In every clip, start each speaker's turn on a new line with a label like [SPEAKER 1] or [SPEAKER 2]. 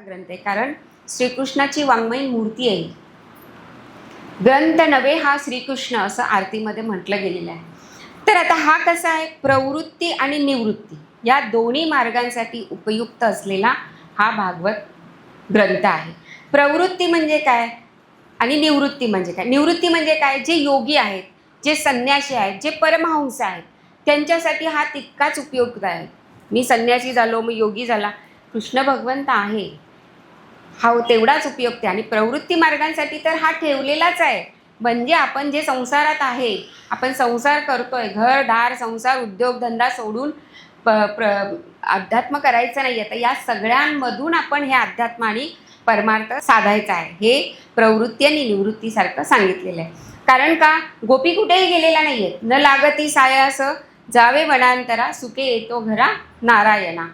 [SPEAKER 1] ग्रंथ आहे, कारण श्रीकृष्णाची वाङ्मयीन मूर्ती आहे. ग्रंथ नव्हे हा श्रीकृष्ण असं आरतीमध्ये म्हटलं गेलेलं आहे. तर आता हा कसा आहे, प्रवृत्ती आणि निवृत्ती या दोन्ही मार्गांसाठी उपयुक्त असलेला हा भागवत ग्रंथ आहे. प्रवृत्ती म्हणजे काय आणि निवृत्ती म्हणजे काय? निवृत्ती म्हणजे काय, जे योगी आहेत, जे संन्यासी आहेत, जे परमहंस आहेत, त्यांच्यासाठी हा तितकाच उपयुक्त आहे. मी संन्यासी झालो, मी योगी झाला, कृष्ण भगवंत आहे, हा तेवढाच उपयुक्त आहे. आणि प्रवृत्ती मार्गांसाठी तर हा ठेवलेलाच आहे. म्हणजे आपण जे संसारात आहे, आपण संसार करतोय, घरदार संसार उद्योगधंदा सोडून अध्यात्म करायचं नाही आहे, तर या सगळ्यांमधून आपण हे अध्यात्म आणि परमार्थ साधायचा आहे. हे प्रवृत्ती आणि निवृत्तीसारखं सांगितलेलं आहे. कारण का, गोपी कुठेही गेलेला नाही आहेत. न लागती सायास जावे वनांतरा, सुखे येतो घरा नारायणा,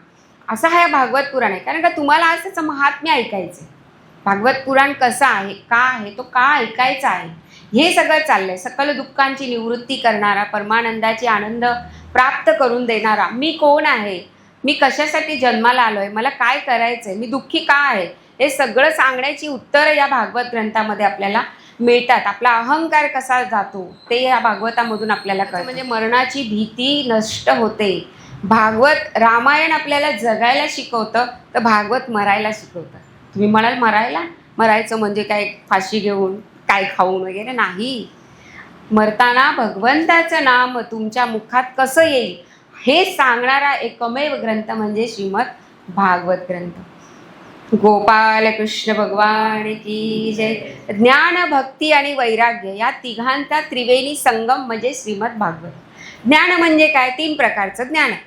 [SPEAKER 1] असा हा भागवत पुराण आहे. कारण का तुम्हाला आज त्याचं महात्म्य ऐकायचं आहे. भागवत पुराण कसं आहे, का आहे, तो का ऐकायचा आहे, हे सगळं चाललंय. सकल दुःखांची निवृत्ती करणारा, परमानंदाची आनंद प्राप्त करून देणारा, मी कोण आहे, मी कशासाठी जन्माला आलोय, मला काय करायचंय, मी दुःखी का आहे, हे सगळं सांगण्याची उत्तरं या भागवत ग्रंथामध्ये आपल्याला मिळतात. आपला अहंकार कसा जातो ते या भागवतामधून आपल्याला कळतं. म्हणजे मरणाची भीती नष्ट होते. भागवत रामायण आपल्याला जगायला शिकवतं, तर भागवत मरायला शिकवतं. तुम्ही म्हणाल मरायचं म्हणजे काय, फाशी घेऊन काय खाऊन वगैरे नाही. मरताना भगवंताचं नाम तुमच्या मुखात कसं येईल हे सांगणारा एकमेव ग्रंथ म्हणजे श्रीमद भागवत ग्रंथ. गोपाल कृष्ण भगवान की जय. ज्ञान, भक्ती आणि वैराग्य या तिघांचा त्रिवेणी संगम म्हणजे श्रीमद भागवत. ज्ञान म्हणजे काय, 3 प्रकारचं ज्ञान आहे.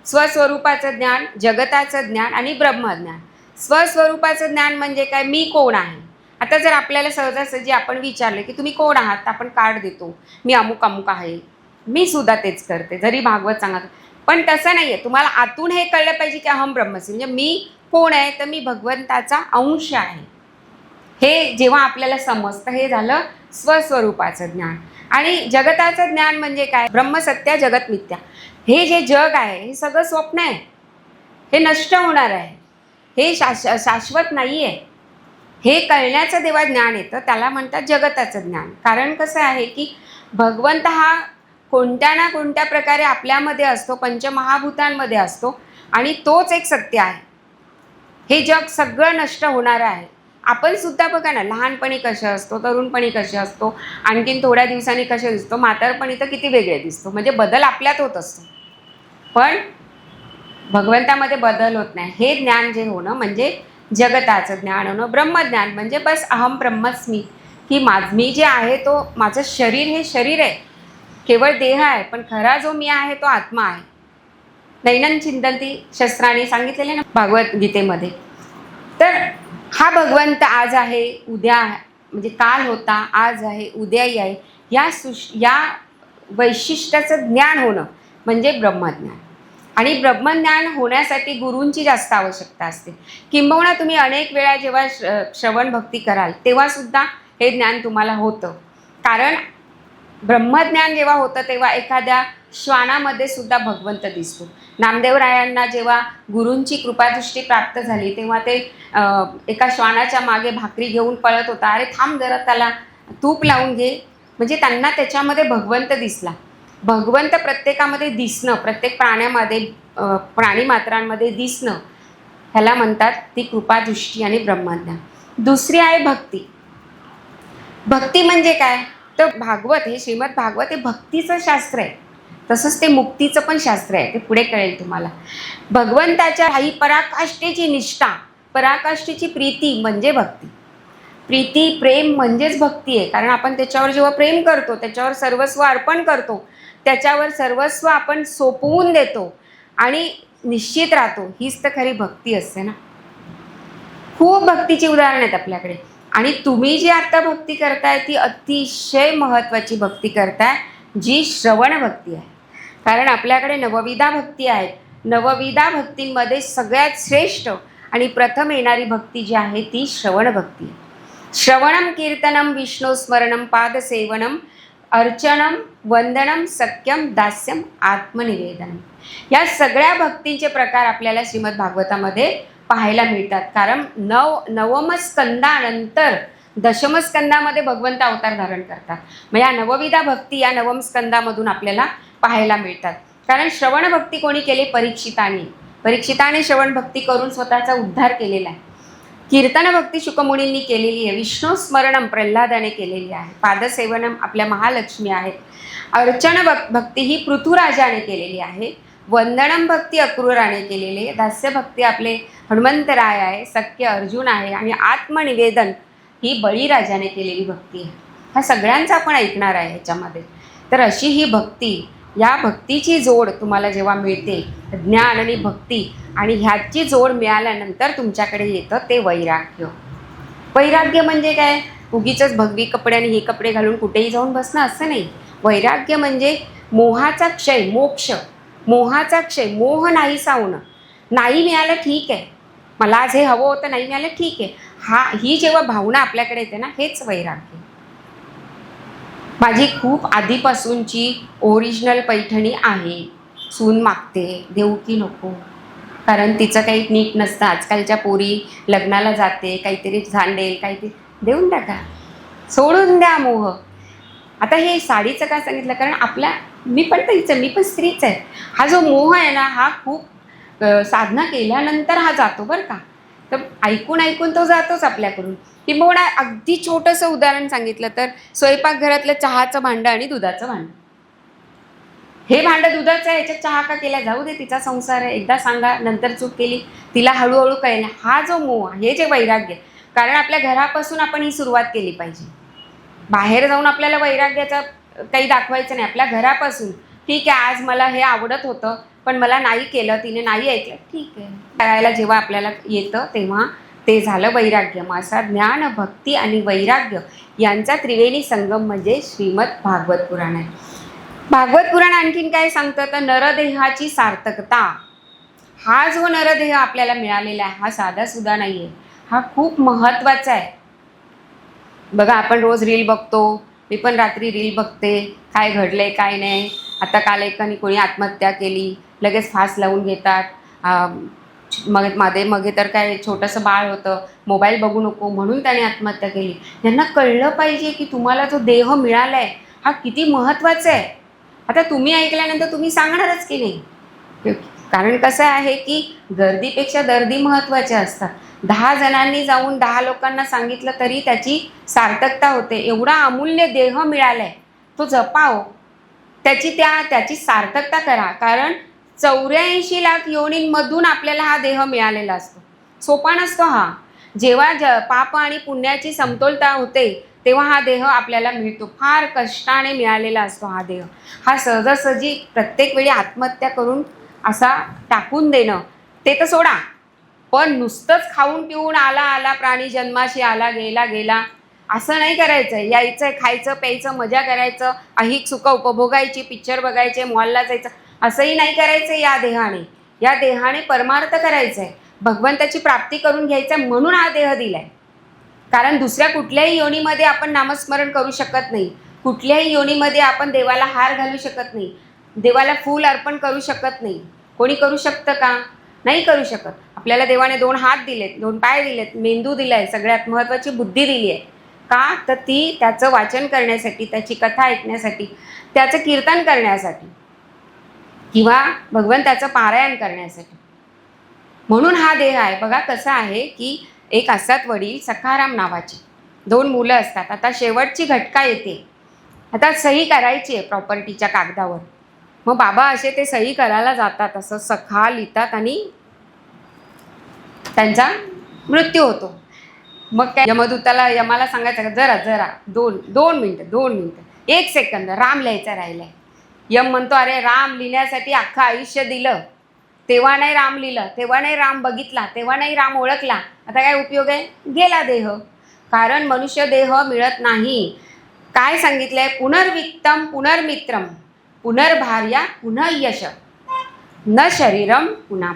[SPEAKER 1] स्वस्वरूपाचं ज्ञान, जगताचं ज्ञान आणि ब्रह्मज्ञान. स्वस्वरूपाचं ज्ञान म्हणजे काय, मी कोण आहे. आता जर आपल्याला सहजासहजी आपण विचारले की तुम्ही कोण आहात, तर आपण कार्ड देतो, मी अमुक अमुक आहे. मी सुद्धा तेच करते, जरी भागवत सांगत. पण तसं नाही आहे. तुम्हाला आतून हे कळलं पाहिजे की अहम ब्रह्मस्मी, म्हणजे मी कोण आहे, तर मी भगवंताचा अंश आहे. हे जेव्हा आपल्याला समजतं, हे झालं स्वस्वरूपाचं ज्ञान. आणि जगताचं ज्ञान म्हणजे काय, ब्रह्मसत्य जगत मिथ्या. हे जे जग आहे हे सगळं स्वप्न आहे, हे नष्ट होणार आहे, हे शाश्वत नाही आहे. हे कळण्याचं जेव्हा ज्ञान येतं त्याला म्हणतात जगताचं ज्ञान. कारण कसं आहे की भगवंत हा कोणत्या ना कोणत्या प्रकारे आपल्यामध्ये असतो, पंचमहाभूतांमध्ये असतो, आणि तोच एक सत्य आहे. हे जग सगळं नष्ट होणार आहे. आपण सुद्धा बघा ना, लहानपणी कसं असतो, तरुणपणी कसं असतो, आणखीन थोड्या दिवसांनी कसं दिसतो, म्हातारपणी तर किती वेगळे दिसतो. म्हणजे बदल आपल्यात होत असतो, पण भगवंतामध्ये बदल होत नाही. हे ज्ञान जे होणं म्हणजे जगताचं ज्ञान होणं. ब्रह्मज्ञान म्हणजे बस अहम ब्रह्मस्मी, की मी जे आहे तो, माझं शरीर हे शरीर आहे, केवळ देह आहे, पण खरा जो मी आहे तो आत्मा आहे. नैनं चिंतन्ति शस्त्राणी सांगितलेले ना भागवत गीतेमध्ये. तर हा भगवंत आज आहे, उद्या म्हणजे काल होता, आज आहे, उद्याही आहे. या वैशिष्ट्याचं ज्ञान होणं म्हणजे ब्रह्मज्ञान. आणि ब्रह्मज्ञान होण्यासाठी गुरूंची जास्त आवश्यकता असते. किंबहुना तुम्ही अनेक वेळा जेव्हा श्रवण भक्ती कराल तेव्हासुद्धा हे ज्ञान तुम्हाला होतं. कारण ब्रह्मज्ञान जेव्हा होतं तेव्हा एखाद्या श्वानामध्ये सुद्धा भगवंत दिसतो. नामदेवरायांना जेव्हा गुरूंची कृपादृष्टी प्राप्त झाली तेव्हा ते एका श्वानाच्या मागे भाकरी घेऊन पळत होता. अरे थांब जरा, त्याला तूप लावून घे. म्हणजे त्यांना त्याच्यामध्ये भगवंत दिसला. भगवंत प्रत्येकामध्ये दिसणं, प्रत्येक प्राण्यामध्ये, प्राणीमात्रांमध्ये दिसणं, ह्याला म्हणतात ती कृपादृष्टी आणि ब्रह्मज्ञान. दुसरी आहे भक्ती. भक्ती म्हणजे काय, तर भागवत हे श्रीमद भागवत हे भक्तीचं शास्त्र आहे. तसंच ते मुक्तीचं पण शास्त्र आहे, ते पुढे कळेल तुम्हाला. भगवंताच्या ही पराकाष्ठेची निष्ठा, पराकाष्ठेची प्रीती म्हणजे भक्ती. प्रीती, प्रेम म्हणजेच भक्ती आहे. कारण आपण त्याच्यावर जेव्हा प्रेम करतो, त्याच्यावर सर्वस्व अर्पण करतो, त्याच्यावर सर्वस्व आपण सोपवून देतो आणि निश्चित राहतो, हीच तर खरी भक्ती असते ना. खूप भक्तीची उदाहरणं आहेत आपल्याकडे. आणि तुम्ही जी आत्ता भक्ती करताय ती अतिशय महत्त्वाची भक्ती करताय, जी श्रवण भक्ती आहे. कारण आपल्याकडे नवविधा भक्ती आहेत. नवविधा भक्तींमध्ये सगळ्यात श्रेष्ठ आणि प्रथम येणारी भक्ती जी आहे ती श्रवण भक्ती आहे. श्रवणम कीर्तनम विष्णुस्मरणम पादसेवनम अर्चनम वंदनम सख्यम दास्यम आत्मनिवेदनम, या सगळ्या भक्तींचे प्रकार आपल्याला श्रीमद भागवतामध्ये पाहायला मिळतात. कारण नवम स्कंदानंतर दशम स्कंदामध्ये भगवंत अवतार धारण करतात. मग या नवविधा भक्ती या नवम स्कंदामधून आपल्याला पाहायला मिळतात. कारण श्रवण भक्ती कोणी केली? परीक्षिताने श्रवण भक्ती करून स्वतःचा उद्धार केलेला आहे. कीर्तन भक्ती शुकमुनींनी केलेली आहे. विष्णू स्मरणम प्रल्हादाने केलेली आहे. पादसेवनम आपल्या महालक्ष्मी आहेत. अर्चन भक्ती ही पृथुराजाने केलेली आहे. वंदनम भक्ती अक्रूराने केलेली आहे. दास्य भक्ती आपले हनुमंतराय आहे, सख्य अर्जुन आहे. आणि आत्मनिवेदन ही बळीराजाने केलेली भक्ती आहे. हा सगळ्यांचा आपण ऐकणार आहे ह्याच्यामध्ये. तर अशी ही भक्ती, या भक्तीची जोड तुम्हाला जेव्हा मिळते, ज्ञान आणि भक्ती, आणि ह्याची जोड मिळाल्यानंतर तुमच्याकडे येतं ते वैराग्य. वैराग्य म्हणजे काय? उगीचच भगवी कपडे आणि हे कपडे घालून कुठेही जाऊन बसणं असं नाही. वैराग्य म्हणजे मोहाचा क्षय, मोक्ष. मोहाचा क्षय, मोह नाहीसा होणं. नाही मिळालं ठीक आहे, मला आज हे हवं होतं, नाही मिळालं ठीक आहे, ही जेव्हा भावना आपल्याकडे येते ना, हेच वैराग्य. माझी खूप आधीपासूनची ओरिजिनल पैठणी आहे. सून मागते, देऊ की नको? कारण तिचं काही नीट नसतं. आजकालच्या पोरी लग्नाला जाते, काहीतरी झांडेल, काहीतरी देऊन टाका, सोडून द्या मोह. आता हे साडीचं का सांगितलं? कारण मी पण स्त्रीच आहे. हा जो मोह आहे ना, हा खूप साधना केल्यानंतर हा जातो बरं का. तर ऐकून तो जातोच आपल्याकडून. किंबहुना अगदी छोटंसं उदाहरण सांगितलं तर स्वयंपाकघरातलं चहाचं भांडं आणि दुधाचं भांडं. हे भांडं दुधाचं आहे, याच्यात चहा का केला? जाऊ दे, तिचा संसार आहे, एकदा सांगा, नंतर चूक केली, तिला हळूहळू कळेल. हा जो मोह, हे जे वैराग्य, कारण आपल्या घरापासून आपण ही सुरुवात केली पाहिजे. बाहेर जाऊन आपल्याला वैराग्याचा काही दाखवायचं नाही. आपल्या घरापासून, ठीक आहे, आज मला हे आवडत होतं पण मला नाही केलं, तिने नाही ऐकलं, ठीक आहे. करायला जेव्हा आपल्याला येतं तेव्हा ते झालं वैराग्य. मग असा ज्ञान, भक्ती आणि वैराग्य यांचा त्रिवेणी संगम म्हणजे श्रीमद भागवत पुराण आहे. भागवत पुराण आणखीन काय सांगतं? तर नरदेहाची सार्थकता. हा जो नरदेह आपल्याला मिळालेला आहे, हा साधा सुद्धा नाही आहे, हा खूप महत्त्वाचा आहे. बघा, आपण रोज रील बघतो, मी पण रात्री रील बघते, काय घडलंय काय नाही. आता काल एकाने कोणी आत्महत्या केली, लगेच फास लावून घेतात. मध्ये तर काय छोटंसं बाळ होतं, मोबाईल बघू नको म्हणून त्याने आत्महत्या केली. यांना कळलं पाहिजे की तुम्हाला जो देह मिळाला आहे हा किती महत्त्वाचा आहे. आता तुम्ही ऐकल्यानंतर तुम्ही सांगणारच की नाही. कारण कसं आहे की गर्दीपेक्षा दर्दी महत्त्वाचे असतात. 10 जणांनी जाऊन 10 लोकांना सांगितलं तरी त्याची सार्थकता होते. एवढा अमूल्य देह मिळालाय, तो जपाव, त्याची सार्थकता करा. कारण 84 लाख योनींमधून आपल्याला हा देह मिळालेला असतो. सोपा नसतो हा. जेव्हा पाप आणि पुण्याची समतोलता होते तेव्हा हा देह आपल्याला मिळतो. फार कष्टाने मिळालेला असतो हा देह. हा सहजासहजी प्रत्येक वेळी आत्महत्या करून असा टाकून देणं ते तर सोडा, पण नुसतंच खाऊन पिऊन आला प्राणी जन्माशी आला गेला असं नाही करायचं. यायचं, खायचं, प्यायचं, मजा करायचं, अहिक सुख उपभोगायची, पिक्चर बघायचे, मॉलला जायचं, असंही नाही करायचं. या देहाने परमार्थ करायचा आहे, भगवंताची प्राप्ती करून घ्यायचं आहे, म्हणून हा देह दिलाय. कारण दुसऱ्या कुठल्याही योनीमध्ये आपण नामस्मरण करू शकत नाही. कुठल्याही योनीमध्ये आपण देवाला हार घालू शकत नाही, देवाला फूल अर्पण करू शकत नाही. कोणी करू शकतं का? नाही करू शकत. आपल्याला देवाने 2 हात दिलेत, 2 पाय दिलेत, मेंदू दिलाय, सगळ्यात महत्त्वाची बुद्धी दिली आहे. का? तर ती त्याचं वाचन करण्यासाठी, त्याची कथा ऐकण्यासाठी, त्याचं कीर्तन करण्यासाठी किंवा भगवंताचं पारायण करण्यासाठी. म्हणून हा देह आहे. बघा कसं आहे की एक असतात वडील सखाराम नावाचे, 2 मुलं असतात. आता शेवटची घटका येते, आता सही करायची आहे प्रॉपर्टीच्या कागदावर. मग बाबा असे ते सही करायला जातात, असं सखा लिहितात आणि त्यांचा मृत्यू होतो. मग काय यमाला सांगायचं का जरा 2 मिनटं 1 सेकंद राम लिहायचा राहिलाय. यम म्हणतो, अरे राम लिहिण्यासाठी अख्खं आयुष्य दिलं, तेव्हा नाही राम लिहिलं, तेव्हा नाही राम बघितला, तेव्हा नाही राम ओळखला, आता काय उपयोग आहे? गेला देह. कारण मनुष्य देह मिळत नाही. काय सांगितलंय? पुनर्वित्तम पुनर्मित्रम पुनर्भार्या पुनर्यश न शरीरम पुन्हा.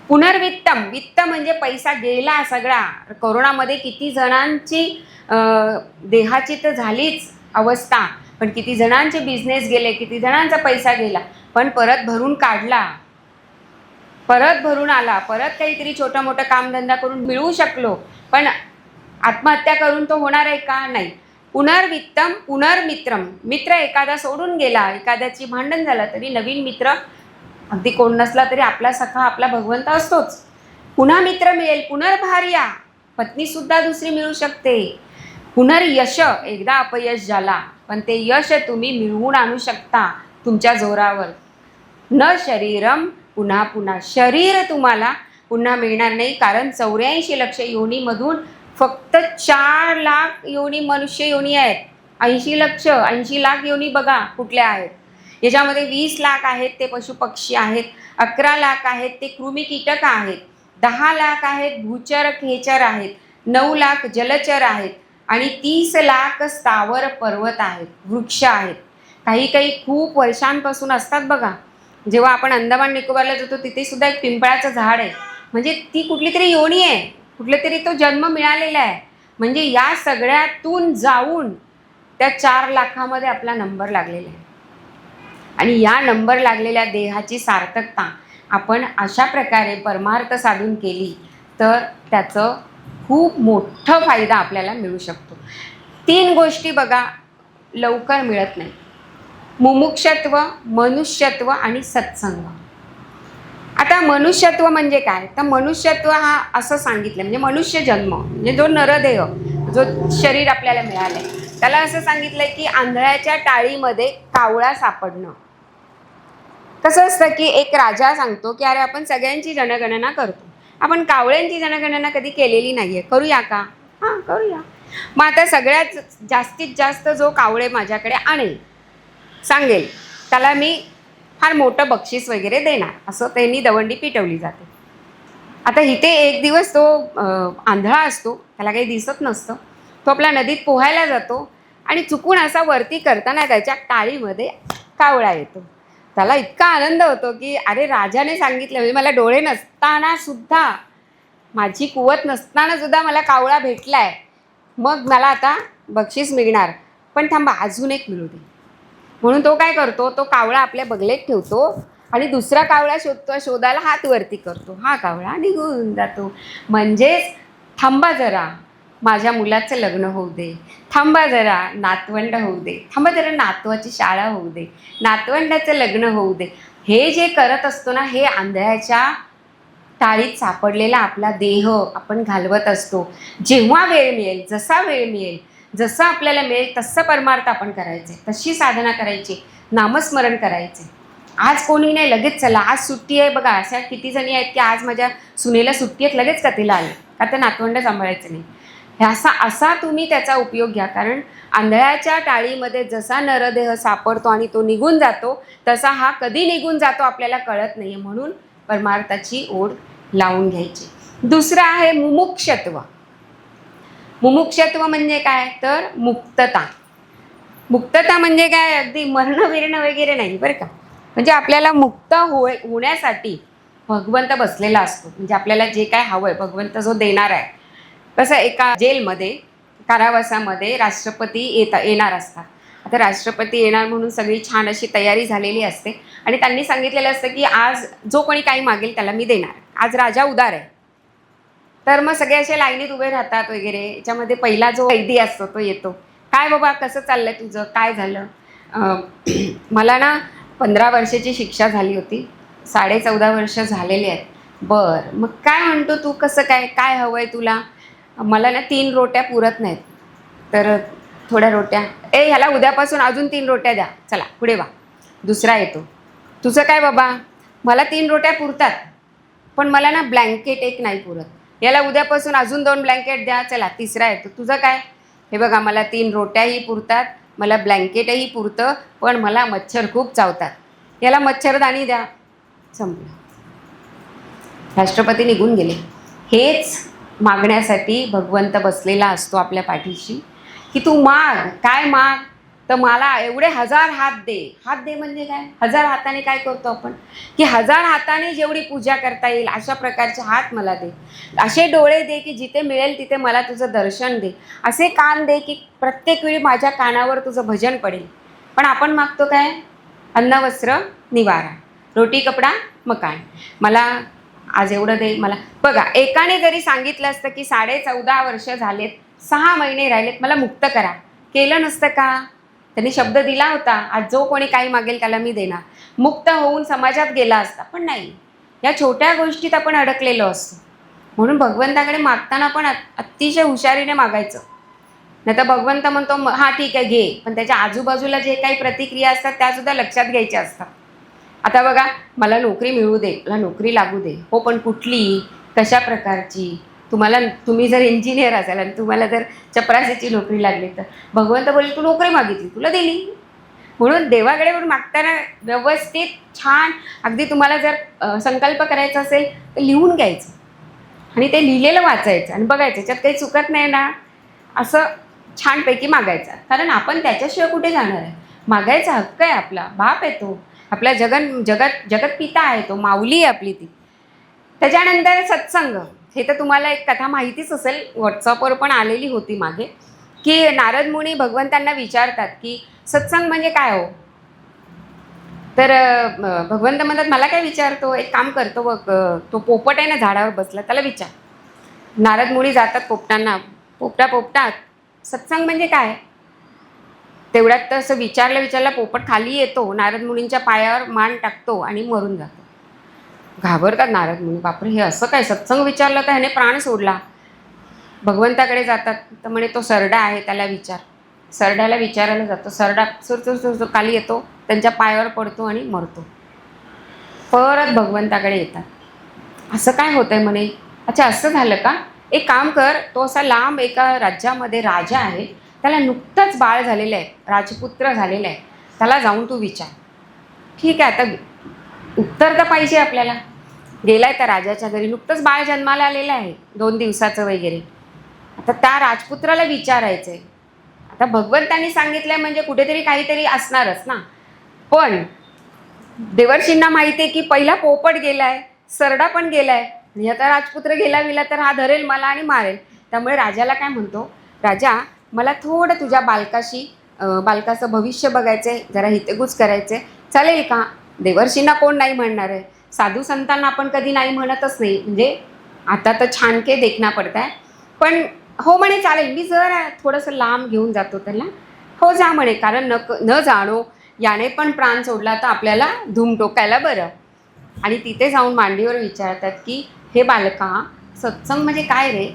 [SPEAKER 1] पुनर्वित्तम, वित्त म्हणजे पैसा गेला सगळा. कोरोनामध्ये किती जणांची देहाची तर झालीच अवस्था, पण किती जणांचे बिझनेस गेले, किती जणांचा पैसा गेला, पण परत भरून काढला. परत भरून आला, परत काहीतरी छोटा मोठा कामधंदा करून मिळवू शकलो, पण आत्महत्या करून तो होणार आहे का? नाही. पुनर्वित्तम पुनर्मित्रम, मित्र एखादा सोडून गेला, एखाद्याची भांडण झालं तरी नवीन मित्र, अगदी कोण नसला तरी आपला सखा आपला भगवंत असतोच. पुन्हा मित्र मिळेल, पुनर्भार्या, पत्नीसुद्धा दुसरी मिळू शकते. पुनर्यश, एकदा अपयश झाला पण ते यश तुम्ही मिळवून आणू शकता तुमच्या जोरावर. न शरीरम पुन्हा पुन्हा, शरीर तुम्हाला पुन्हा मिळणार नाही, कारण 84 लक्ष योनीमधून फक्त 4 लाख योनी मनुष्य योनी आहेत. 80 लाख योनी बघा कुठल्या आहेत. याच्यामध्ये 20 लाख आहेत ते पशुपक्षी आहेत, 11 लाख आहेत ते कृमी कीटक आहेत, 10 लाख आहेत भूचर खेचर आहेत, 9 लाख जलचर आहेत आणि 30 लाख स्थावर पर्वत आहेत, वृक्ष आहेत. काही काही खूप वर्षांपासून असतात बघा. जेव्हा आपण अंदमान निकोबारला जातो तिथे सुद्धा एक पिंपळाचं झाड आहे, म्हणजे ती कुठली तरी योनी आहे, कुठले तरी तो जन्म मिळालेला आहे. म्हणजे या सगळ्यातून जाऊन त्या 4 लाखामध्ये आपला नंबर लागलेला आहे आणि या नंबर लागलेल्या देहाची सार्थकता आपण अशा प्रकारे परमार्थ साधून केली तर त्याचं खूप मोठं फायदा आपल्याला मिळू शकतो. 3 गोष्टी बघा लवकर मिळत नाही: मुमुक्षत्व, मनुष्यत्व आणि सत्संग. आता मनुष्यत्व म्हणजे काय? तर मनुष्यत्व हा असं सांगितलं म्हणजे मनुष्य जन्म, म्हणजे जो नरदेह, जो शरीर आपल्याला मिळालं आहे, त्याला असं सांगितलंय की आंधळ्याच्या टाळीमध्ये कावळा सापडणं. कसं असतं की एक राजा सांगतो की अरे आपण सगळ्यांची जनगणना करतो, आपण कावळ्यांची जनगणना कधी केलेली नाहीये, करूया का? हां, करूया. मग आता सगळ्यात जास्तीत जास्त जो कावळे माझ्याकडे आणेल, सांगेल, त्याला मी फार मोठं बक्षीस वगैरे देणार, असं त्यांनी दवंडी पिटवली जाते. आता इथे एक दिवस तो आंधळा असतो, त्याला काही दिसत नसतं, तो आपल्या नदीत पोहायला जातो आणि चुकून असा वरती करताना त्याच्या टाळीमध्ये कावळा येतो. त्याला इतका आनंद होतो की अरे राजाने सांगितलं, म्हणजे मला डोळे नसताना सुद्धा, माझी कुवत नसताना सुद्धा मला कावळा भेटलाय, मग मला आता बक्षीस मिळणार, पण थांबा अजून एक मिळू दे. म्हणून तो काय करतो, तो कावळा आपल्या बगलेत ठेवतो आणि दुसरा कावळा शोधायला हात वरती करतो, हा कावळा निघून जातो. म्हणजेच थांबा जरा, माझ्या मुलाचं लग्न होऊ दे, थांबा जरा नातवंड होऊ दे, थांबा जरा नातवाची शाळा होऊ दे, नातवंडाचं लग्न होऊ दे. हे जे करत असतो ना, हे आंधळ्याच्या टाळीत सापडलेला आपला देह आपण घालवत असतो. जेव्हा वेळ मिळेल, जसा वेळ मिळेल, जसं आपल्याला मिळेल तसं परमार्थ आपण करायचे, तशी साधना करायची, नामस्मरण करायचे. आज कोणी नाही, लगेच चला आज सुट्टी आहे. बघा अशा किती जणी आहेत की आज माझ्या सुनेला सुट्टी आहेत, लगेच कथेला आले, आता नातवंड सांभाळायचं नाही. असा तुम्ही त्याचा उपयोग घ्या, कारण आंधळ्याच्या टाळीमध्ये जसा नरदेह सापडतो आणि तो निघून जातो, तसा हा कधी निघून जातो आपल्याला कळत नाही. म्हणून परमार्थाची ओढ लावून घ्यायची. दुसरं आहे मुमुक्षत्व. मुमुक्षत्व म्हणजे काय? तर मुक्तता. मुक्तता म्हणजे काय? अगदी मरण विरणं वगैरे नाही बरं का. म्हणजे आपल्याला मुक्त होण्यासाठी भगवंत बसलेला असतो, म्हणजे आपल्याला जे काय हवं आहे भगवंत जो देणार आहे. कसं एका जेलमध्ये, कारावासामध्ये राष्ट्रपती येणार असतात. आता राष्ट्रपती येणार म्हणून सगळी छान अशी तयारी झालेली असते आणि त्यांनी सांगितलेलं असतं की आज जो कोणी काही मागेल त्याला मी देणार, आज राजा उदार आहे. तर मग सगळे असे लाईनीत उभे राहतात वगैरे. याच्यामध्ये पहिला जो कैदी असतो तो येतो. काय बाबा कसं चाललंय तुझं, काय झालं? मला ना 15 वर्षाची शिक्षा झाली होती, 14.5 वर्ष झालेली आहेत. बरं, मग काय म्हणतो तू, कसं काय, काय हवं आहे तुला? मला ना 3 रोट्या पुरत नाहीत, तर थोड्या रोट्या, ह्याला उद्यापासून अजून 3 रोट्या द्या, चला पुढे वा. दुसरा येतो, तुझं काय बाबा? मला 3 रोट्या पुरतात, पण मला ना ब्लँकेट एक नाही पुरत, याला उद्यापासून अजून 2 ब्लँकेट द्या, चला. तिसरा येतो, तुझं काय? हे बघा मला 3 रोट्याही पुरतात, मला ब्लँकेटही पुरतं, पण मला मच्छर खूप चावतात, याला मच्छरदाणी द्या. संपलं. राष्ट्रपती निघून गेले. हेच मागण्यासाठी भगवंत बसलेला असतो आपल्या पाठीशी की तू माग, काय माग? तर मला एवढे 1000 हात दे. हात दे म्हणजे काय? 1000 हाताने काय करतो आपण की 1000 हाताने जेवढी पूजा करता येईल अशा प्रकारचे हात मला दे. असे डोळे दे की जिथे मिळेल तिथे मला तुझं दर्शन दे. असे कान दे की प्रत्येक वेळी माझ्या कानावर तुझं भजन पडेल. पण आपण मागतो काय? अन्न, वस्त्र, निवारा, रोटी, कपडा, मकान. मला आज एवढं दे मला. बघा, एकाने जरी सांगितलं असतं की 14.5 वर्ष झालेत, 6 महिने राहिलेत, मला मुक्त करा, केलं नसतं का? त्यांनी शब्द दिला होता, आज जो कोणी काही मागेल त्याला मी देणार, मुक्त होऊन समाजात गेला असता. पण नाही, या छोट्या गोष्टीत आपण अडकलेलो असतो. म्हणून भगवंताकडे मागताना पण अतिशय हुशारीने मागायचं. नाही तर भगवंत म्हणतो हा ठीक आहे घे, पण त्याच्या आजूबाजूला जे काही प्रतिक्रिया असतात त्यासुद्धा लक्षात घ्यायच्या असतात. आता बघा, मला नोकरी मिळू दे, मला नोकरी लागू दे. हो, पण कुठली, कशा प्रकारची? तुम्ही जर इंजिनियर असाल आणि तुम्हाला जर चपरासीची नोकरी लागली तर भगवंत बोलले तू नोकरी मागितली, तुला दिली. म्हणून देवाकडे पण मागताना व्यवस्थित छान, अगदी तुम्हाला जर संकल्प करायचा असेल तर लिहून घ्यायचं आणि ते लिहिलेलं वाचायचं आणि बघायचं त्याच्यात काही चुकत नाही ना, असं छानपैकी मागायचं. कारण आपण त्याच्याशिवाय कुठे जाणार आहे? मागायचा हक्क आहे आपला, बाप आहे तो, आपला जगतपिता आहे तो, माऊली आहे आपली ती. त्याच्यानंतर सत्संग. हे तर तुम्हाला एक कथा माहितीच असेल, व्हॉट्सअपवर पण आलेली होती मागे, की नारद मुनी भगवंतांना विचारतात की सत्संग म्हणजे काय हो? तर भगवंत म्हणतात मला काय विचारतो, एक काम करतो बघ, तो पोपट आहे ना झाडावर बसला, त्याला विचार. नारद मुनी जातात पोपटांना, पोपटात सत्संग म्हणजे काय? तेवढ्यात तर असं विचारलं पोपट खाली येतो, नारद मुनींच्या पायावर मान टाकतो आणि मरून जातो. घाबरतात नारद मुनी, बापरे हे असं काय, सत्संग विचारलं तर ह्याने प्राण सोडला. भगवंताकडे जातात तर म्हणे तो सरडा आहे त्याला विचार. सरड्याला विचारायला जातो, सरडा सुर खाली येतो, त्यांच्या पायावर पडतो आणि मरतो. परत भगवंताकडे येतात, असं काय होतंय म्हणे. अच्छा असं झालं का? एक काम कर, तो असा लांब एका राज्यामध्ये राजा आहे, त्याला नुकतंच बाळ झालेलं आहे, राजपुत्र झालेला आहे, त्याला जाऊन तू विचार. ठीक आहे, आता उत्तर तर पाहिजे आपल्याला. गेलाय त्या राजाच्या घरी, नुकतंच बाळ जन्माला आलेलं आहे, 2 दिवसाचं वगैरे. आता त्या राजपुत्राला विचारायचं आहे. आता भगवंतांनी सांगितलंय म्हणजे कुठेतरी काहीतरी असणारच ना. पण देवर्षींना माहिती आहे की पहिला पोपट गेलाय, सरडा पण गेलाय, आणि आता राजपुत्र गेला तर हा धरेल मला आणि मारेल. त्यामुळे राजाला काय म्हणतो, राजा मला थोडं तुझ्या बालकाचं भविष्य बघायचं आहे, जरा हितेगुज करायचं आहे, चालेल का? देवर्षींना कोण नाही म्हणणार आहे, साधू संतांना आपण कधी नाही म्हणतच नाही, म्हणजे आता तर छानके देखना पडताय. पण हो म्हणे चालेल, मी जरा थोडंसं लांब घेऊन जातो त्याला. हो जा म्हणे, कारण न जाणो याने पण प्राण सोडला तर आपल्याला धूम टोकायला बरं. आणि तिथे जाऊन मांडीवर विचारतात की हे बालका, सत्संग म्हणजे काय रे?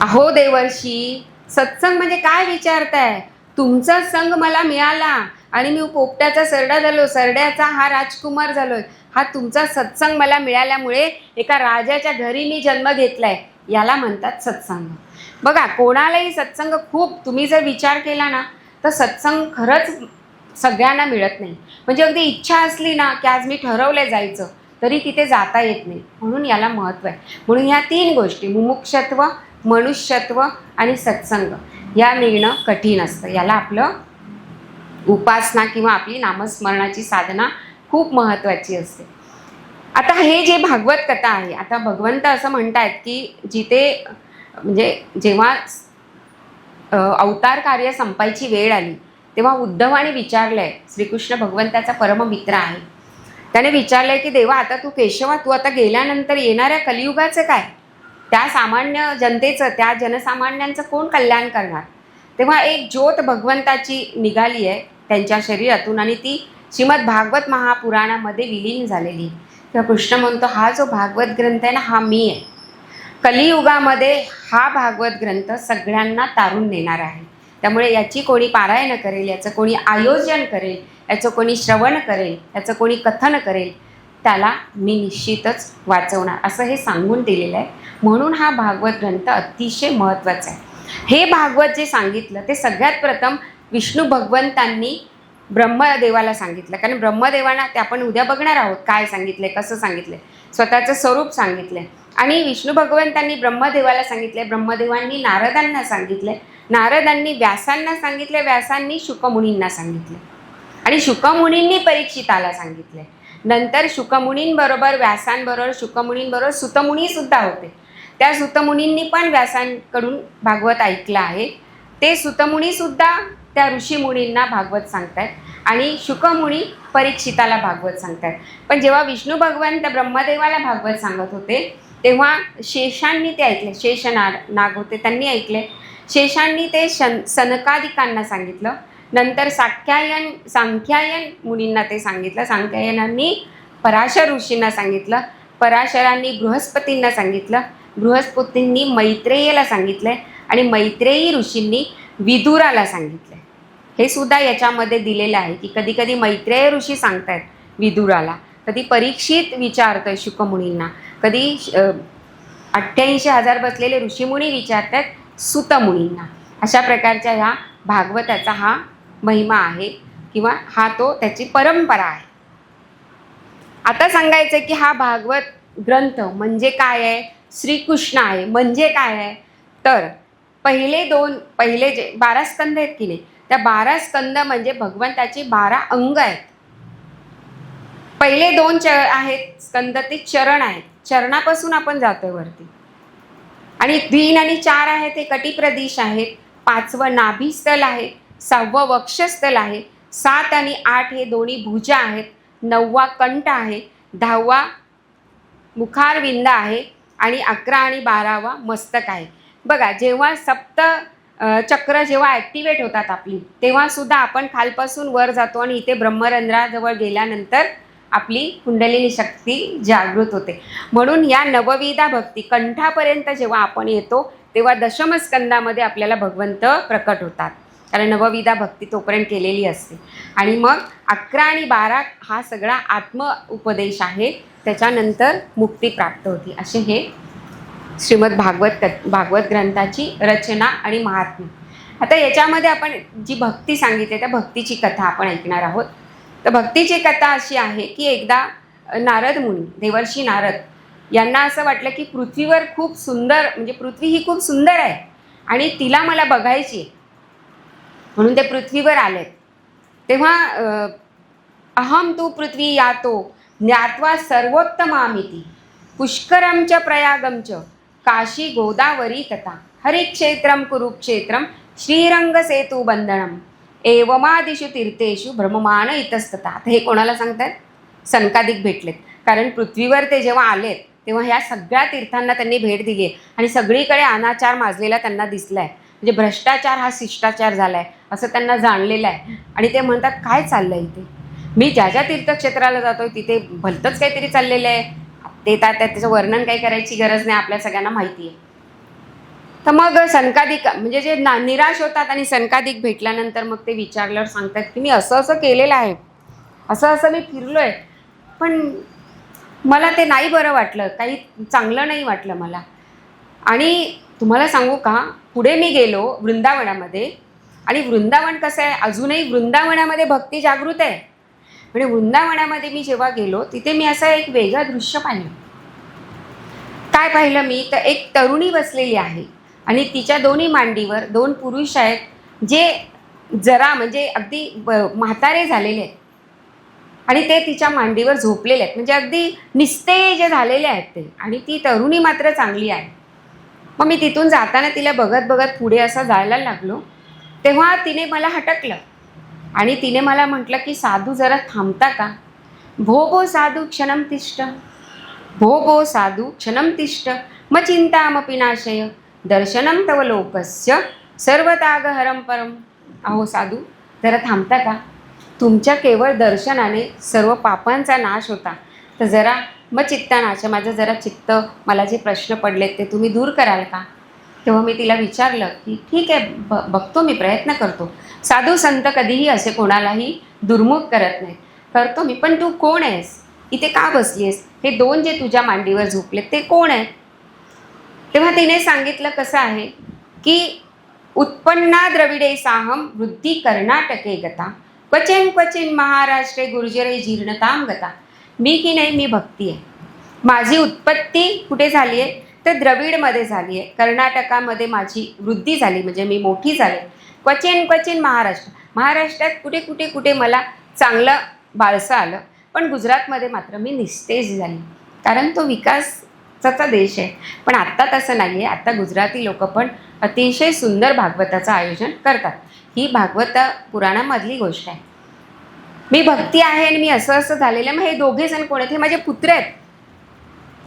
[SPEAKER 1] अहो देवर्षी, सत्संग म्हणजे काय विचारताय? तुमचा संग मला मिळाला आणि मी पोपट्याचा सरडा झालो, सरड्याचा हा राजकुमार झालोय. हा तुमचा सत्संग मला मिळाल्यामुळे एका राजाच्या घरी मी जन्म घेतलाय, याला म्हणतात सत्संग. बघा, कोणालाही सत्संग खूप, तुम्ही जर विचार केला ना तर सत्संग खरंच सगळ्यांना मिळत नाही. म्हणजे अगदी इच्छा असली ना की आज मी ठरवलंय जायचं, तरी तिथे जाता येत नाही. म्हणून याला महत्त्व आहे. म्हणून ह्या 3 गोष्टी, मुमुक्षत्व, मनुष्यत्व आणि सत्संग, या मिळणं कठीण असतं. याला आपलं उपासना किंवा आपली नामस्मरणाची साधना खूप महत्त्वाची असते. आता हे जे भागवत कथा आहे, आता भगवंत असं म्हणतायत की जिथे म्हणजे जेव्हा अवतार कार्य संपायची वेळ आली तेव्हा उद्धवाने विचारलंय, श्रीकृष्ण भगवंताचा परममित्र आहे, त्याने विचारलंय की देवा आता तू केशवा, तू आता गेल्यानंतर येणाऱ्या कलियुगाचं काय? त्या सामान्य जनतेचं, त्या जनसामान्यांचं कोण कल्याण करणार? तेव्हा एक ज्योत भगवंताची निघाली आहे त्यांच्या शरीरातून आणि ती श्रीमद भागवत महापुराणामध्ये विलीन झालेली. तेव्हा कृष्ण म्हणतो हा जो भागवत ग्रंथ आहे ना, हा मी आहे. कलियुगामध्ये हा भागवत ग्रंथ सगळ्यांना तारून नेणार आहे. त्यामुळे याची कोणी पारायण करेल, याचं कोणी आयोजन करेल, याचं कोणी श्रवण करेल, याचं कोणी कथन करेल, त्याला मी निश्चितच वाचवणार, असं हे सांगून दिलेलं आहे. म्हणून हा भागवत ग्रंथ अतिशय महत्त्वाचा आहे. हे भागवत जे सांगितलं ते सगळ्यात प्रथम विष्णू भगवंतांनी ब्रह्मदेवाला सांगितलं. कारण ब्रह्मदेवांना ते आपण उद्या बघणार आहोत काय सांगितलं, कसं सांगितलं, स्वतःचं स्वरूप सांगितलं. आणि विष्णू भगवंतांनी ब्रह्मदेवाला सांगितले, ब्रह्मदेवांनी नारदांना सांगितले, नारदांनी व्यासांना सांगितले, व्यासांनी शुकमुनींना सांगितले आणि शुकमुनींनी परीक्षिताला सांगितले. नंतर शुकमुनींबरोबर, व्यासांबरोबर, शुकमुनींबरोबर सुतमुनीसुद्धा होते. त्या सुतमुनींनी पण व्यासांकडून भागवत ऐकलं आहे. ते सुतमुनीसुद्धा त्या ऋषीमुनींना भागवत सांगतायत आणि शुकमुनी परीक्षिताला भागवत सांगतायत. पण जेव्हा विष्णू भगवान त्या ब्रह्मदेवाला भागवत सांगत होते तेव्हा शेषांनी ते ऐकले. शेष नाग होते, त्यांनी ऐकले. शेषांनी ते सनकादिकांना सांगितलं. नंतर सांख्यायन मुनींना ते सांगितलं. सांख्यायनांनी पराशर ऋषींना सांगितलं. पराशरांनी बृहस्पतींना सांगितलं. बृहस्पतींनी मैत्रेयीला सांगितलंय आणि मैत्रेयी ऋषींनी विदुराला सांगितलंय. हे सुद्धा याच्यामध्ये दिलेलं आहे की कधी कधी मैत्रेय ऋषी सांगतायत विदुराला, कधी परीक्षित विचारतोय शुकमुनींना, कधी 88,000 बसलेले ऋषीमुनी विचारतात सुतमुनींना. अशा प्रकारच्या ह्या भागवताचा हा महिमा आहे किंवा हा तो त्याची परंपरा आहे. आता सांगायचं की हा भागवत ग्रंथ म्हणजे काय आहे, श्रीकृष्ण आहे म्हणजे काय आहे. तर पहिले जे 12 स्कंद आहेत की नाही, त्या 12 स्कंद म्हणजे भगवंताची 12 अंग आहेत. पहिले 2 आहेत स्कंद ते चरण आहेत, चरणापासून आपण जातोय वरती. आणि 3 आणि 4 आहे ते कटिप्रदेश आहेत. 5वं नाभिस्थल आहे. 6वं वक्षस्थल आहे. 7 आणि 8 हे दोन्ही भुजा आहेत. 9वा कंठ आहे. 10वा मुखारविंद आहे आणि 11 आणि 12वा मस्तक आहे. बघा, जेव्हा सप्त चक्र जेव्हा ॲक्टिवेट होतात आपली, तेव्हा सुद्धा आपण खालपासून वर जातो आणि इथे ब्रह्मरंध्राजवळ गेल्यानंतर आपली कुंडलिनी शक्ती जागृत होते. म्हणून या नवविधा भक्ती कंठापर्यंत जेव्हा आपण येतो तेव्हा दशमस्कंदामध्ये आपल्याला भगवंत प्रकट होतात, कारण नवविधा भक्ती तोपर्यंत केलेली असते. आणि मग 11 आणि 12 हा सगळा आत्म उपदेश आहे. त्याच्यानंतर मुक्ती प्राप्त होती. असे हे श्रीमद भागवत ग्रंथाची रचना आणि महात्म्य. आता याच्यामध्ये आपण जी भक्ती सांगितली त्या भक्तीची कथा आपण ऐकणार आहोत. तर भक्तीची कथा अशी आहे की एकदा नारद मुनी, देवर्षी नारद यांना असं वाटलं की पृथ्वीवर खूप सुंदर, म्हणजे पृथ्वी ही खूप सुंदर आहे आणि तिला मला बघायची, म्हणून ते पृथ्वीवर आलेत. तेव्हा अहम तू पृथ्वी यातो ज्ञात्वा सर्वोत्तमामिती पुष्करम च प्रयागम च काशी गोदावरी तथा हरिक्षेत्रम कुरुक्षेत्रम श्रीरंग सेतू बंधनम एवमादिषु तीर्थेषु ब्रह्ममान इतस्तता. आता हे कोणाला सांगतात? सनकादिक भेटलेत. कारण पृथ्वीवर ते जेव्हा आलेत तेव्हा ह्या सगळ्या तीर्थांना त्यांनी भेट दिली आहे आणि सगळीकडे अनाचार माजलेला त्यांना दिसला आहे. म्हणजे भ्रष्टाचार हा शिष्टाचार झाला आहे असं त्यांना जाणलेलं आहे. आणि ते म्हणतात, काय चाललं इथे? मी ज्या ज्या तीर्थक्षेत्राला जातोय तिथे भलतंच काहीतरी चाललेलं आहे. ते त्याचं वर्णन काही करायची गरज नाही, आपल्या सगळ्यांना माहिती आहे. तर मग सनकादिक म्हणजे जे निराश होतात आणि सनकादिक भेटल्यानंतर मग ते विचारल्यावर सांगतात की मी असं असं केलेलं आहे, असं असं मी फिरलो आहे, पण मला ते नाही बरं वाटलं, काही चांगलं नाही वाटलं मला. आणि तुम्हाला सांगू का, पुढे मी गेलो वृंदावनामध्ये, आणि वृंदावन कसं आहे, अजूनही वृंदावनामध्ये भक्ती जागृत आहे. म्हणजे वृंदावनामध्ये मी जेव्हा गेलो तिथे मी असं एक वेगळं दृश्य पाहिलं. काय पाहिलं मी? तर एक तरुणी बसलेली आहे आणि तिच्या दोन्ही मांडीवर 2 पुरुष आहेत जे जरा म्हणजे अगदी म्हातारे झालेले आहेत आणि ते तिच्या मांडीवर झोपलेले आहेत, म्हणजे अगदी निस्तेज झालेले आहेत ते. आणि ती तरुणी मात्र चांगली आहे. मग मी तिथून जाताना तिला बघत बघत पुढे असं जायला लागलो तेव्हा तिने मला हटकलं आणि तिने मला म्हटलं की साधू जरा थांबता का? भो भो साधू क्षणम तिष्ठ, भो भो साधू क्षणम तिष्ठ, म चिंतामपि नाशय दर्शनम तव लोकस्य सर्वतागहरम परम. अहो साधू, जरा थांबता का? तुमच्या केवळ दर्शनाने सर्व पापांचा नाश होता, तर जरा मग चित्तानाश, माझं जरा चित्त, मला जे प्रश्न पडलेत ते तुम्ही दूर कराल का? तेव्हा मी तिला विचारलं की ठीक आहे, बघतो, मी प्रयत्न करतो. साधू संत कधीही असे कोणालाही दुर्मुख करत नाही. करतो मी, पण तू कोण आहेस? इथे का बसली आहेस? हे 2 जे तुझ्या मांडीवर झोपलेत ते कोण आहेत? तेव्हा तिने सांगितलं कसं आहे की उत्पन्ना द्रविडे साहम वृद्धी कर्नाटके गता क्वचिन क्वचिन महाराष्ट्रे गुर्जरे जीर्णताम गता. मी की नाही, मी भक्ती आहे. माझी उत्पत्ती कुठे झाली आहे? तर द्रविडमध्ये झाली आहे, कर्नाटकामध्ये माझी वृद्धी झाली, म्हणजे मी मोठी झाले. क्वचिन क्वचिन महाराष्ट्रात कुठे कुठे कुठे मला चांगलं बाळसं आलं, पण गुजरातमध्ये मात्र मी निस्तेज झाली, कारण तो विकासाचा देश आहे. पण आत्ता तसं नाही आहे. आत्ता गुजराती लोक पण अतिशय सुंदर भागवताचं आयोजन करतात. ही भागवत पुराणामधली गोष्ट आहे. मी भक्ती आहे आणि मी असं असं झालेलं आहे. मग हे दोघे जण कोण आहेत? हे माझे पुत्र आहेत.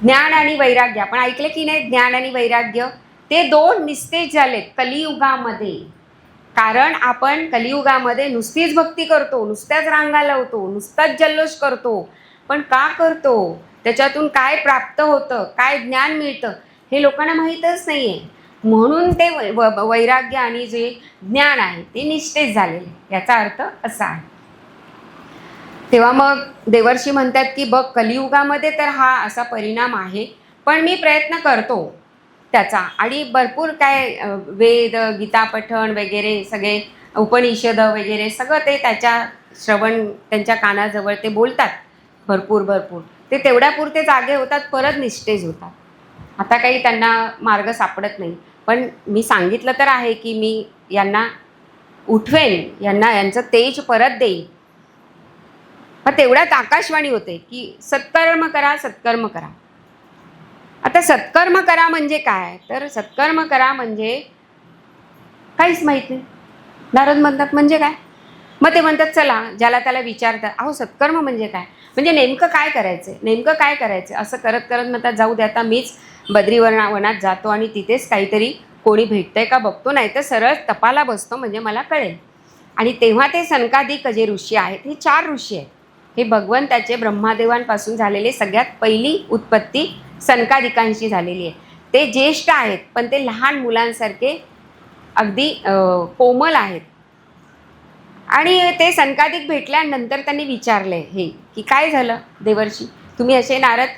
[SPEAKER 1] ज्ञान आणि वैराग्य आपण ऐकलं की नाही? ज्ञान आणि वैराग्य ते दोन निस्तेज झालेत कलियुगामध्ये. कारण आपण कलियुगामध्ये नुसतीच भक्ती करतो, नुसत्याच रांगा लावतो, नुसताच जल्लोष करतो. पण का करतो? त्याच्यातून काय प्राप्त होतं, काय ज्ञान मिळतं हे लोकांना माहीतच नाही आहे. म्हणून ते वैराग्य आणि जे ज्ञान आहे ते निस्तेज झालेले. याचा अर्थ असा आहे. तेव्हा मग देवर्षी म्हणतात की बघ, कलियुगामध्ये तर हा असा परिणाम आहे, पण मी प्रयत्न करतो त्याचा. आणि भरपूर काय वेद गीता पठण वगैरे सगळे उपनिषद वगैरे सगळं ते त्याच्या श्रवण त्यांच्या कानाजवळ ते बोलतात. भरपूर ते तेवढ्यापुरते जागे होतात, परत निस्तेज होतात. आता काही त्यांना मार्ग सापडत नाही. पण मी सांगितलं तर आहे की मी यांना उठवेन, यांचं तेज परत देईन. मग तेवढ्यात आकाशवाणी होते की सत्कर्म करा, सत्कर्म करा. आता सत्कर्म करा म्हणजे काय? तर सत्कर्म करा म्हणजे काहीच माहीत नाही. नारद म्हणतात म्हणजे काय? मग ते म्हणतात चला, ज्याला त्याला विचारतात, अहो सत्कर्म म्हणजे काय? म्हणजे नेमकं काय करायचं आहे, नेमकं काय करायचं आहे? असं करत करत म्हणतात जाऊ दे, आता मीच वनात जातो आणि तिथेच काहीतरी कोणी भेटतंय का बघतो, नाही तर सरळ तपाला बसतो म्हणजे मला कळेल. आणि तेव्हा ते सनकादिक जे ऋषी आहेत, हे 4 ऋषी आहेत. हे भगवंताचे ब्रह्मादेवांपासून झालेले सगळ्यात पहिली उत्पत्ती सनकादिकांशी झालेली आहे. ते ज्येष्ठ आहेत, पण ते लहान मुलांसारखे अगदी कोमल आहेत. आणि ते सनकादिक भेटल्यानंतर त्यांनी विचारले हे की काय झालं देवर्षी, तुम्ही असे नाराज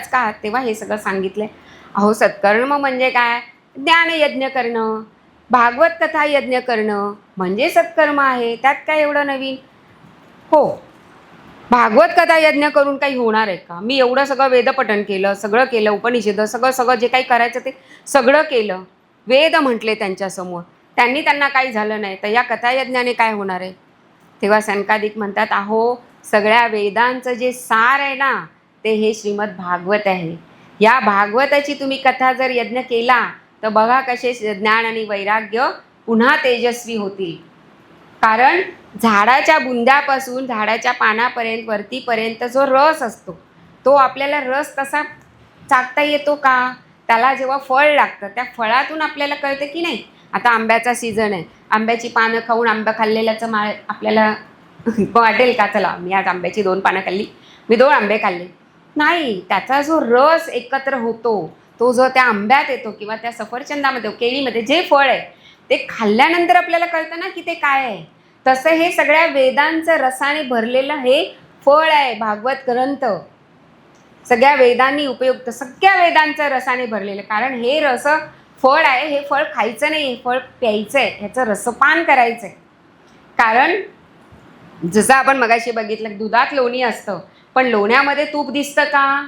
[SPEAKER 1] का आहात? तेव्हा हे सगळं सांगितलंय. अहो सत्कर्म म्हणजे काय? ज्ञानयज्ञ करणं, भागवत कथा यज्ञ करणं म्हणजे सत्कर्म आहे. त्यात काय एवढं नवीन? हो, भागवत कथा यज्ञ करून काही होणार आहे का? मी एवढं सगळं वेदपठण केलं, सगळं केलं, उपनिषद सगळं जे काही करायचं ते सगळं केलं, वेद म्हटले त्यांच्यासमोर, त्यांना काही झालं नाही, तर या कथायज्ञाने काय होणार आहे? तेव्हा सनकादिक म्हणतात, अहो सगळ्या वेदांचं जे सार आहे ना, ते हे श्रीमद भागवत आहे. या भागवताची तुम्ही कथा जर यज्ञ केला तर बघा कसे ज्ञान आणि वैराग्य पुन्हा तेजस्वी होतील. कारण झाडाच्या बुंद्यापासून झाडाच्या पानापर्यंत वरतीपर्यंत जो रस असतो, तो आपल्याला रस तसा चाकता येतो का? त्याला जेव्हा फळ लागतं त्या फळातून आपल्याला कळतं की नाही. आता आंब्याचा सीझन आहे, आंब्याची पानं खाऊन आंबा खाल्लेल्याचं आपल्याला वाटेल का चला मी आज आंब्याची 2 पानं खाल्ली, मी 2 आंबे खाल्ले? नाही, त्याचा जो रस एकत्र होतो, तो जो त्या आंब्यात येतो किंवा त्या सफरचंदामध्ये केळीमध्ये जे फळ आहे ते खाल्ल्यानंतर आपल्याला कळतं ना की ते काय आहे. तसं हे सगळ्या वेदांचं रसाने भरलेलं हे फळ आहे भागवत ग्रंथ. सगळ्या वेदांनी उपयुक्त, सगळ्या वेदांचं रसाने भरलेलं. कारण हे रस फळ आहे, हे फळ खायचं नाही, हे फळ प्यायचं आहे, ह्याचं रसपान करायचं आहे. कारण जसं आपण मगाशी बघितलं दुधात लोणी असतं, पण लोण्यामध्ये तूप दिसतं का?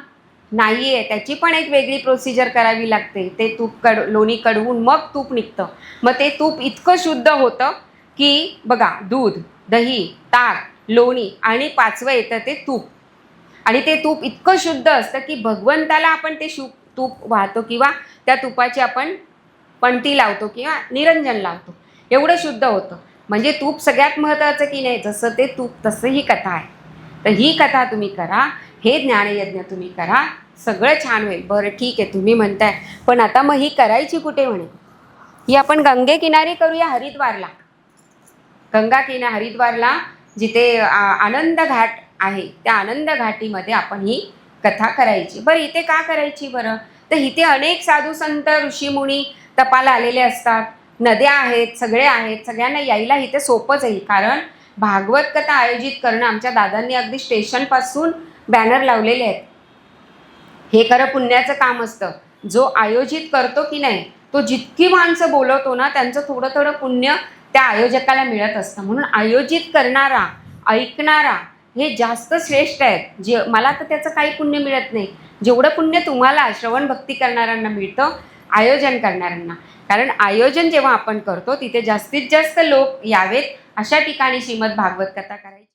[SPEAKER 1] नाही आहे. त्याची पण एक वेगळी प्रोसिजर करावी लागते. ते तूप लोणी कडवून मग तूप निघतं. मग ते तूप इतकं शुद्ध होतं की बघा, दूध, दही, ताक, लोणी आणि 5वं येतं ते तूप. आणि ते तूप इतकं शुद्ध असतं की भगवंताला आपण ते तूप वाहतो किंवा त्या तुपाची आपण पणती लावतो किंवा निरंजन लावतो, एवढं शुद्ध होतं. म्हणजे तूप सगळ्यात महत्त्वाचं की नाही. जसं ते तूप तसं ही कथा आहे. तर ही कथा तुम्ही करा, हे ज्ञानयज्ञ तुम्ही करा, सगळं छान होईल. बरं ठीक आहे, तुम्ही म्हणताय, पण आता मग ही करायची कुठे म्हणे? ही आपण गंगे किनारी करूया, हरिद्वारला. हरिद्वारला जिथे आनंद घाट आहे, त्या आनंद घाटीमध्ये आपण ही कथा करायची. बरं इथे का करायची बरं? तर इथे अनेक साधू संत ऋषीमुनी तपाला आलेले असतात, नद्या आहेत, सगळे आहेत, सगळ्यांना यायला इथे सोपं जाईल. कारण भागवत कथा आयोजित करणं आमच्या दादांनी अगदी स्टेशनपासून बॅनर लावलेले आहेत. हे खरं पुण्याचं काम असतं. जो आयोजित करतो की नाही, तो जितकी माणसं बोलवतो ना, त्यांचं थोडं थोडं पुण्य त्या आयोजकाला मिळत असतं. म्हणून आयोजित करणारा, ऐकणारा हे जास्त श्रेष्ठ आहेत. जे मला तर त्याचं काही पुण्य मिळत नाही, जेवढं पुण्य तुम्हाला श्रवण भक्ती करणाऱ्यांना मिळतं, आयोजन करणाऱ्यांना. कारण आयोजन जेव्हा आपण करतो तिथे जास्तीत जास्त लोक यावेत अशा ठिकाणी श्रीमद भागवत कथा करायची.